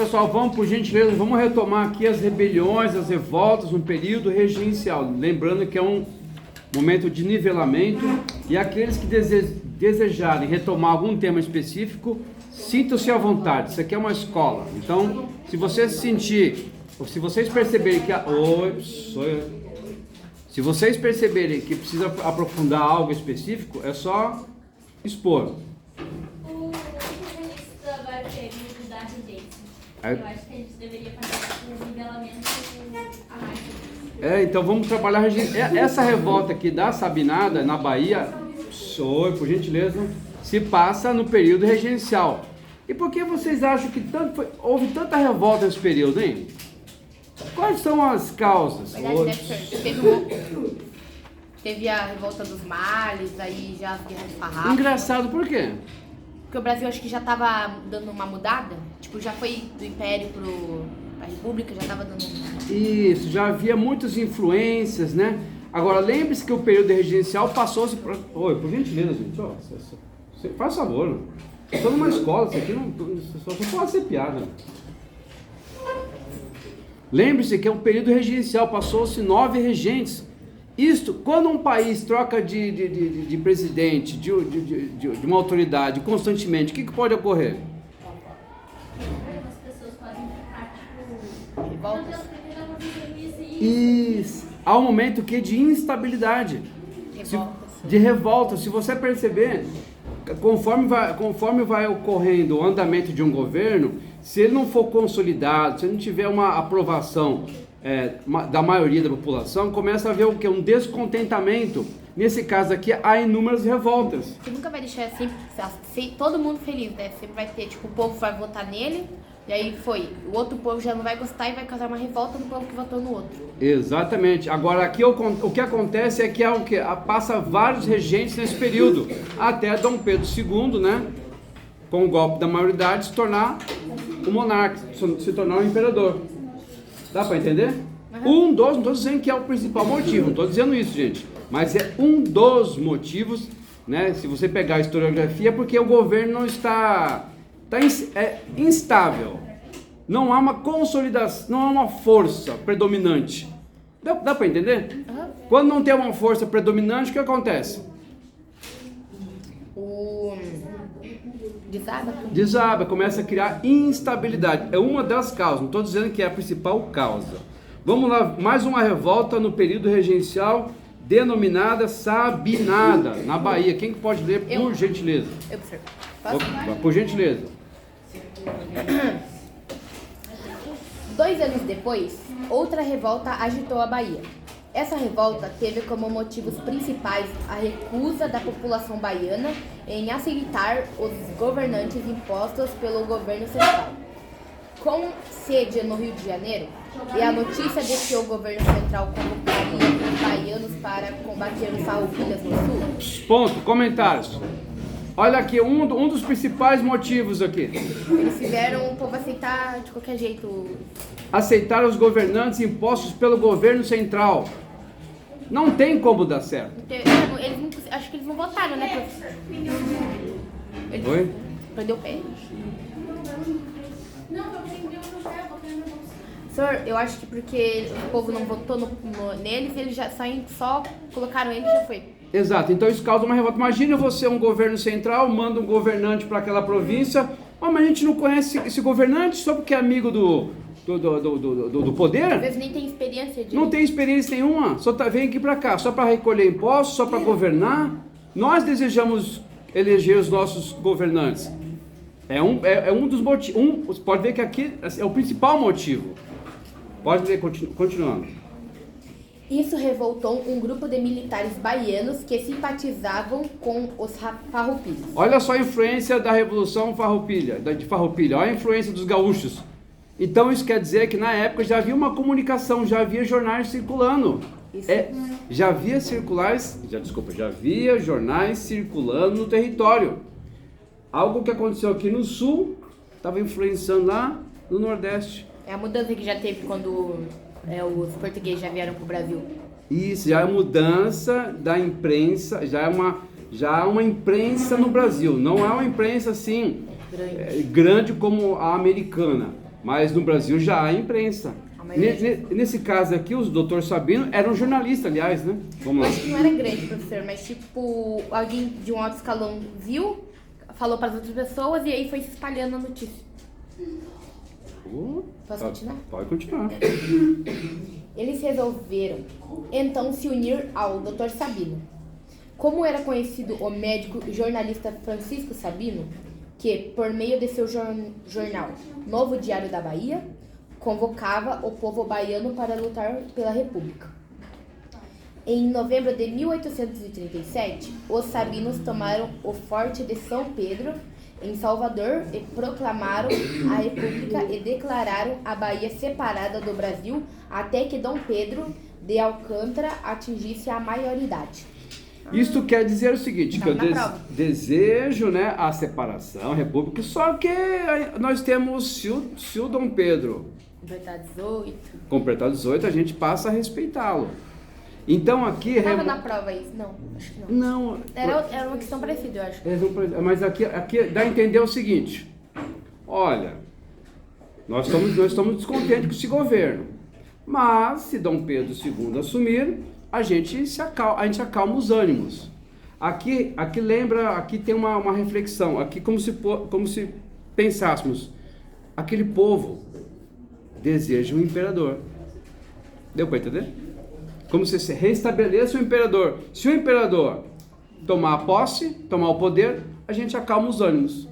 Pessoal, vamos, por gentileza, vamos retomar aqui as rebeliões, as revoltas no período regencial. Lembrando que é um momento de nivelamento e aqueles que desejarem retomar algum tema específico, sintam-se à vontade. Isso aqui é uma escola. Então, se você se sentir, ou se vocês perceberem que... Se vocês perceberem que precisa aprofundar algo específico, é só expor. O registro agora é o período da regência. Eu acho que a gente deveria fazer o nivelamento a mais. Então vamos trabalhar a regência. Essa revolta aqui da Sabinada, na Bahia, por gentileza, se passa no período regencial. E por que vocês acham que houve tanta revolta nesse período, hein? Quais são as causas? Teve a revolta dos males, aí já as guerras de Farrapos. Engraçado, por quê? Porque o Brasil acho que já tava dando uma mudada. Tipo, já foi do Império pra República, já tava dando uma... Isso, já havia muitas influências, né? Agora, lembre-se que o período regencial passou-se... Oi, por gentileza, gente, ó, faz favor. Estou numa escola, isso aqui não... Só pode ser piada. Lembre-se que é um período regencial, passou-se 9 regentes. Isto, quando um país troca de presidente, de uma autoridade constantemente, o que pode ocorrer? As pessoas podem ficar, Revoltas. Isso. Há um momento que de instabilidade, de revolta. Se você perceber, conforme vai ocorrendo o andamento de um governo, se ele não for consolidado, se ele não tiver uma aprovação da maioria da população, começa a haver o quê? Um descontentamento. Nesse caso aqui, há inúmeras revoltas. Você nunca vai deixar assim, todo mundo feliz, né? Sempre vai ter, tipo, o povo vai votar nele, e aí o outro povo já não vai gostar e vai causar uma revolta no povo que votou no outro. Exatamente. Agora aqui o que acontece é que passa vários regentes nesse período, até Dom Pedro II, né? Com o golpe da maioridade, se tornar o monarca, se tornar o imperador. Dá para entender? Não estou dizendo que é o principal motivo, não estou dizendo isso, gente. Mas é um dos motivos, né? Se você pegar a historiografia, porque o governo não está instável. Não há uma consolidação, não há uma força predominante. Dá para entender? Quando não tem uma força predominante, o que acontece? Desaba, começa a criar instabilidade. É uma das causas, não estou dizendo que é a principal causa. Vamos lá, mais uma revolta no período regencial, denominada Sabinada, na Bahia. Quem pode ler, por gentileza? Eu, professor. Posso? Por gentileza. 2 anos depois, outra revolta agitou a Bahia. Essa revolta teve como motivos principais a recusa da população baiana em aceitar os governantes impostos pelo governo central. Com sede no Rio de Janeiro, e a notícia de que o governo central convocaria os baianos para combater os farroupilhas no sul. Ponto, comentários. Olha aqui, um dos principais motivos aqui. Eles fizeram o povo aceitar de qualquer jeito. Aceitar os governantes impostos pelo governo central. Não tem como dar certo. Acho que eles não votaram, né, professor? Oi? Prendeu o pé. Senhor, eu acho que porque o povo não votou neles, eles já só colocaram ele e já foi. Exato, então isso causa uma revolta. Imagina você, um governo central, manda um governante para aquela província. Mas a gente não conhece esse governante só porque é amigo do poder? Às vezes nem tem experiência de... Não tem experiência nenhuma, vem aqui para cá, só para recolher impostos, só para governar. Nós desejamos eleger os nossos governantes. É um dos motivos. Pode ver que aqui é o principal motivo. Pode ver, continuando. Isso revoltou um grupo de militares baianos que simpatizavam com os farroupilhas. Olha só a influência da Revolução de Farroupilha, olha a influência dos gaúchos. Então isso quer dizer que na época já havia uma comunicação, já havia jornais circulando. Já havia jornais circulando no território. Algo que aconteceu aqui no sul, estava influenciando lá no Nordeste. É a mudança que já teve quando os portugueses já vieram para o Brasil. Isso, já é a mudança da imprensa, já há uma imprensa no Brasil. Não é uma imprensa assim grande como a americana. Mas no Brasil já há imprensa. Nesse caso aqui, o doutor Sabino era um jornalista, aliás, né? Vamos lá. Eu acho que não era grande, professor, mas tipo, alguém de um alto escalão viu, falou para as outras pessoas e aí foi se espalhando a notícia. Posso continuar? Pode continuar. Eles resolveram então se unir ao Dr. Sabino. Como era conhecido o médico e jornalista Francisco Sabino, que, por meio de seu jornal Novo Diário da Bahia, convocava o povo baiano para lutar pela República. Em novembro de 1837, os Sabinos tomaram o Forte de São Pedro, em Salvador, e proclamaram a República e declararam a Bahia separada do Brasil até que Dom Pedro de Alcântara atingisse a maioridade. Isto quer dizer o seguinte, que eu desejo, né, a separação, a república, só que nós temos, se o Dom Pedro completar 18, a gente passa a respeitá-lo. Então aqui... Estava na prova isso? Não, acho que não. Não. Era uma questão parecida, eu acho. Mas aqui dá a entender o seguinte, olha, nós estamos descontentes com esse governo, mas se Dom Pedro II assumir, a gente acalma os ânimos. Aqui lembra, aqui tem uma reflexão, aqui como se pensássemos, aquele povo deseja um imperador. Deu para entender? Como se restabeleça o imperador. Se o imperador tomar a posse, tomar o poder, a gente acalma os ânimos.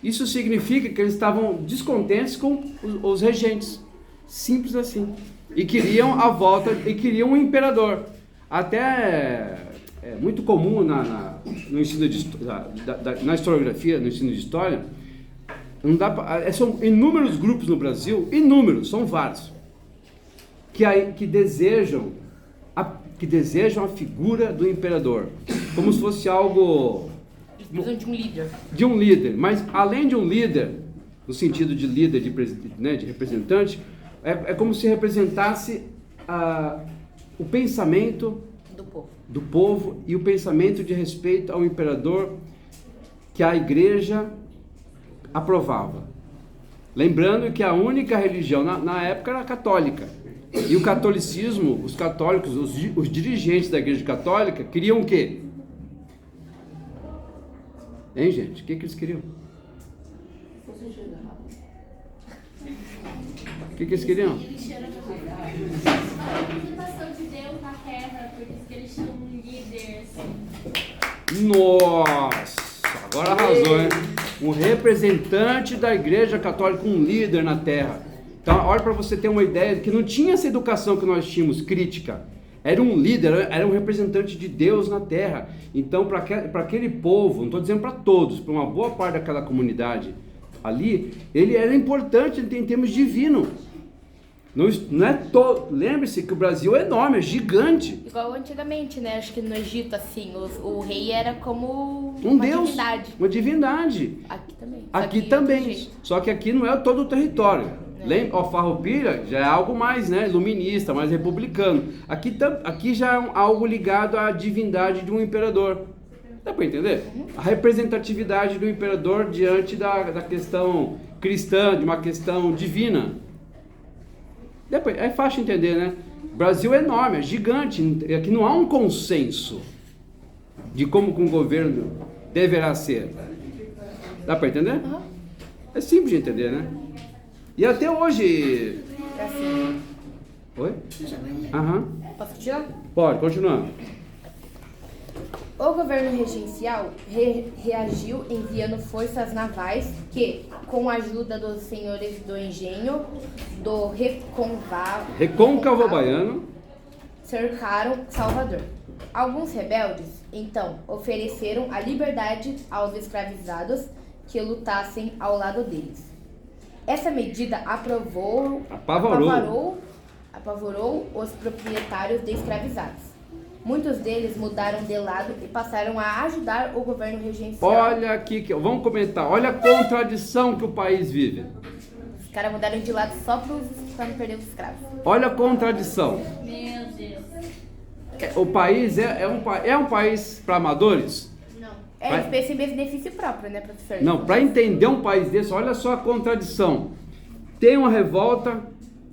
Isso significa que eles estavam descontentes com os regentes. Simples assim. E queriam a volta, e queriam um imperador. Até é muito comum no ensino na historiografia, no ensino de história, são inúmeros grupos no Brasil, inúmeros, são vários, que desejam a figura do imperador, como se fosse algo... De um líder. De um líder, mas além de um líder, no sentido de líder, de representante, é como se representasse o pensamento do povo e o pensamento de respeito ao imperador que a igreja aprovava. Lembrando que a única religião na época era a católica. E o catolicismo, os católicos, os dirigentes da igreja católica queriam o quê? Hein, gente? O que eles queriam? O que eles queriam? A representação de Deus na terra, por isso que eles tinham um líder assim. Nossa! Agora arrasou, hein? Um representante da igreja católica, um líder na terra. Então, olha para você ter uma ideia que não tinha essa educação que nós tínhamos, crítica. Era um líder, era um representante de Deus na terra. Então, para aquele povo, não estou dizendo para todos, para uma boa parte daquela comunidade ali, ele era importante em termos divinos. Não é todo. Lembre-se que o Brasil é enorme, é gigante. Igual antigamente, né? Acho que no Egito, assim, o rei era como um uma deus, divindade. Uma divindade. Aqui também. Aqui também. Só que aqui não é todo o território. Lembra? O Farroupilha já é algo mais, né, iluminista, mais republicano. Aqui já é algo ligado à divindade de um imperador. Dá para entender? A representatividade do imperador diante da questão cristã, de uma questão divina. É fácil entender, né? O Brasil é enorme, é gigante. Aqui não há um consenso de como um governo deverá ser. Dá para entender? É simples de entender, né? E até hoje... É assim. Oi? Aham. Posso continuar? Pode, continuando. O governo regencial reagiu enviando forças navais que, com a ajuda dos senhores do engenho do Recôncavo Baiano, cercaram Salvador. Alguns rebeldes, então, ofereceram a liberdade aos escravizados que lutassem ao lado deles. Essa medida apavorou os proprietários de escravizados. Muitos deles mudaram de lado e passaram a ajudar o governo regencial. Olha aqui, vamos comentar. Olha a contradição que o país vive. Os caras mudaram de lado só para não perder os escravos. Olha a contradição. Meu Deus. O país é um país para amadores? Não. Eles pensam em benefício próprio, né, professor? Não, para entender um país desse, olha só a contradição. tem uma revolta,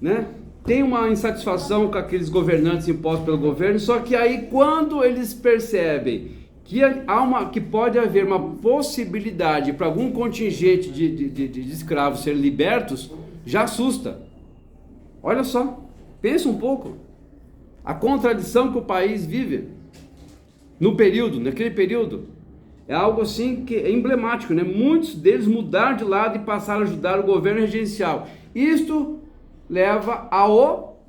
né? Tem uma insatisfação com aqueles governantes impostos pelo governo, só que aí quando eles percebem que pode haver uma possibilidade para algum contingente de escravos serem libertos, já assusta. Olha só, pensa um pouco, a contradição que o país vive naquele período, é algo assim que é emblemático, né? Muitos deles mudaram de lado e passaram a ajudar o governo regencial. Isto leva ao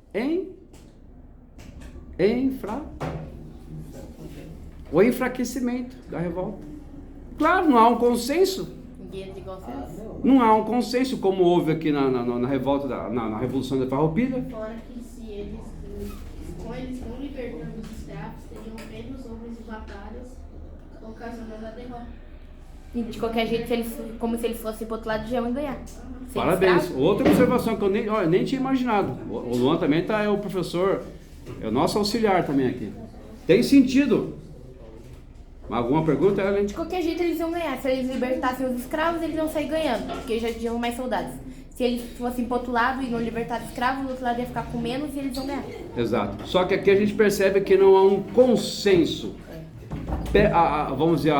o enfraquecimento da revolta. Claro, não há um consenso. Não há um consenso como houve aqui na revolta, na Revolução da Farroupilha. Fora que se eles, com eles não libertando os escravos, teriam menos homens de batalhas, ocasionando a derrota. E de qualquer jeito, como se eles fossem pro outro lado, já iam ganhar. Parabéns. Outra observação que eu nem tinha imaginado. O Luan também é o professor, é o nosso auxiliar também aqui. Tem sentido. Alguma pergunta, Ellen? De qualquer jeito, eles iam ganhar. Se eles libertassem os escravos, eles iam sair ganhando, porque já tinham mais soldados. Se eles fossem pro outro lado e não libertassem escravos, o outro lado ia ficar com menos e eles iam ganhar. Exato. Só que aqui a gente percebe que não há um consenso. Vamos dizer,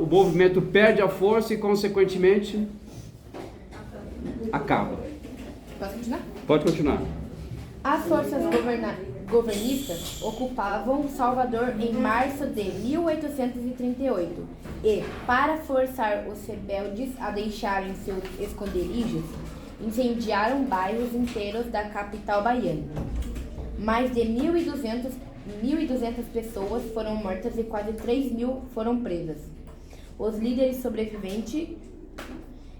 o movimento perde a força e, consequentemente, acaba. Posso continuar? Pode continuar. As forças governistas ocupavam Salvador em março de 1838 e, para forçar os rebeldes a deixarem seus esconderijos, incendiaram bairros inteiros da capital baiana. Mais de 1.200 pessoas foram mortas e quase 3.000 foram presas. Os líderes sobreviventes,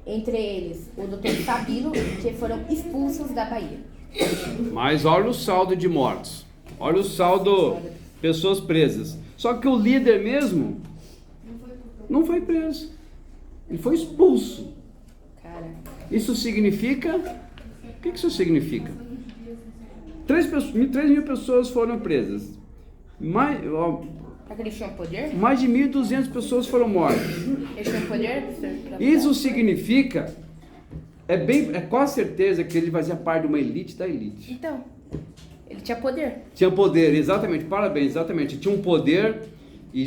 entre eles o Dr. Sabino, que foram expulsos da Bahia. Mas olha o saldo de mortos. Olha o saldo de pessoas presas. Só que o líder mesmo não foi preso. Ele foi expulso. Cara. Isso significa... O que isso significa? 3.000 pessoas foram presas. Mais Eles tinham poder? de 1.200 pessoas foram mortas. Eles tinham poder? Isso significa... É quase certeza que ele fazia parte de uma elite da elite. Então, ele tinha poder. Tinha poder, exatamente, parabéns, exatamente. Tinha um poder e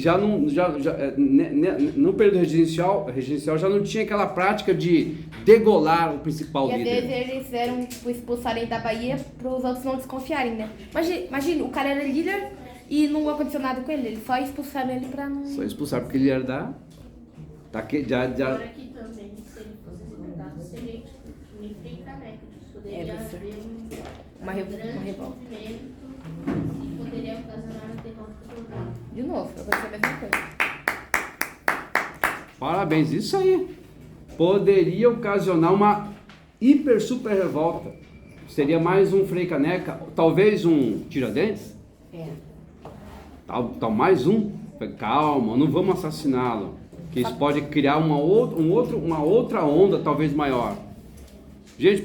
no período regencial já não tinha aquela prática de degolar o principal líder. E às vezes eles eram expulsarem da Bahia para os outros não desconfiarem, né? Imagina, o cara era líder e não aconteceu nada com ele. Eles só expulsaram ele para não... Só expulsar porque ele era Fora que também, se ele fosse libertado, seria tipo um Frei Caneca. Poderia haver uma revolta. E poderia ocasionar a derrota do governo. De novo, vai ser a mesma coisa. Parabéns, isso aí. Poderia ocasionar uma super revolta. Seria mais um Frei Caneca, talvez um Tiradentes. Mais um. Calma, não vamos assassiná-lo. Que isso pode criar uma outra onda, talvez maior. Gente,